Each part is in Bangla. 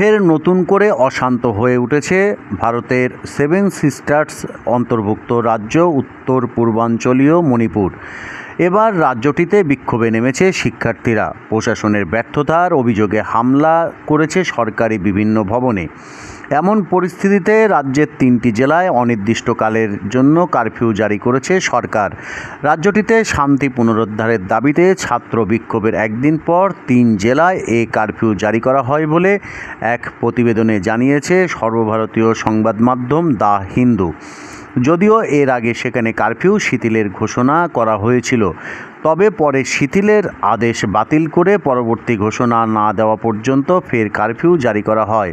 ফের নতুন করে অশান্ত হয়ে উঠেছে ভারতের সেভেন সিস্টার্স অন্তর্ভুক্ত রাজ্য উত্তর পূর্বাঞ্চলীয় মণিপুর। এবার রাজ্যটিতে বিক্ষোভে নেমেছে শিক্ষার্থীরা। প্রশাসনের ব্যর্থতার অভিযোগে হামলা করেছে সরকারি বিভিন্ন ভবনে। এমন পরিস্থিতিতে রাজ্যের 3টি জেলায় অনির্দিষ্টকালের জন্য কারফিউ জারি করেছে সরকার। রাজ্যটিতে শান্তি পুনরুদ্ধারের দাবিতে ছাত্র বিক্ষোভের একদিন পর 3 জেলায় এই কারফিউ জারি করা হয় বলে এক প্রতিবেদনে জানিয়েছে সর্বভারতীয় সংবাদ মাধ্যম দ্য হিন্দু। যদিও এর আগে সেখানে কারফিউ শিথিলের ঘোষণা করা হয়েছিল, তবে পরে শিথিলের আদেশ বাতিল করে পরবর্তী ঘোষণা না দেওয়া পর্যন্ত ফের কারফিউ জারি করা হয়।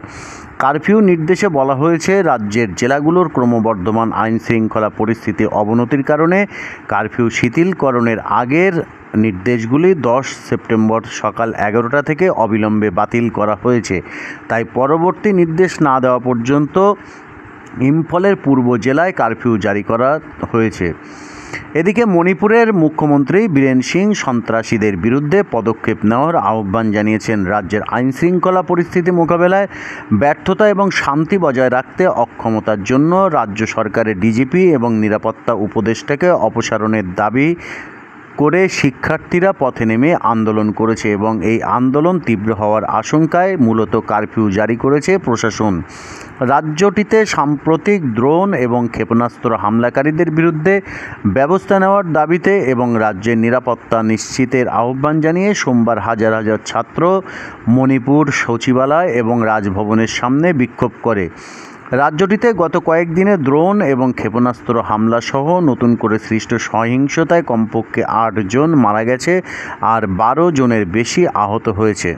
কারফিউ নির্দেশে বলা হয়েছে, রাজ্যের জেলাগুলোর ক্রমবর্ধমান আইনশৃঙ্খলা পরিস্থিতি অবনতির কারণে কারফিউ শিথিলকরণের আগের নির্দেশগুলি 10 সেপ্টেম্বর সকাল 11টা থেকে অবিলম্বে বাতিল করা হয়েছে। তাই পরবর্তী নির্দেশ না দেওয়া পর্যন্ত ইম্ফলের পূর্ব জেলায় কারফিউ জারি করা হয়েছে। এদিকে মণিপুরের মুখ্যমন্ত্রী বীরেন সিং সন্ত্রাসীদের বিরুদ্ধে পদক্ষেপ নেওয়ার আহ্বান জানিয়েছেন। রাজ্যের আইনশৃঙ্খলা পরিস্থিতি মোকাবেলায় ব্যর্থতা এবং শান্তি বজায় রাখতে অক্ষমতার জন্য রাজ্য সরকারের ডিজিপি এবং নিরাপত্তা উপদেষ্টাকে অপসারণের দাবি করে শিক্ষার্থীরা পথে নেমে আন্দোলন করেছে এবং এই আন্দোলন তীব্র হওয়ার আশঙ্কায় মূলত কারফিউ জারি করেছে প্রশাসন। রাজ্যটিতে সাম্প্রতিক ড্রোন এবং ক্ষেপণাস্ত্র হামলাকারীদের বিরুদ্ধে ব্যবস্থা নেওয়ার দাবিতে এবং রাজ্যের নিরাপত্তা নিশ্চিতের আহ্বান জানিয়ে সোমবার হাজার হাজার ছাত্র মণিপুর সচিবালয় এবং রাজভবনের সামনে বিক্ষোভ করে। রাজ্যটিতে গত কয়েকদিনে ড্রোন এবং ক্ষেপণাস্ত্র হামলা সহ নতুন করে সৃষ্ট সহিংসতায় কমপক্ষে 8 জন মারা গেছে আর 12 জনের বেশি আহত হয়েছে।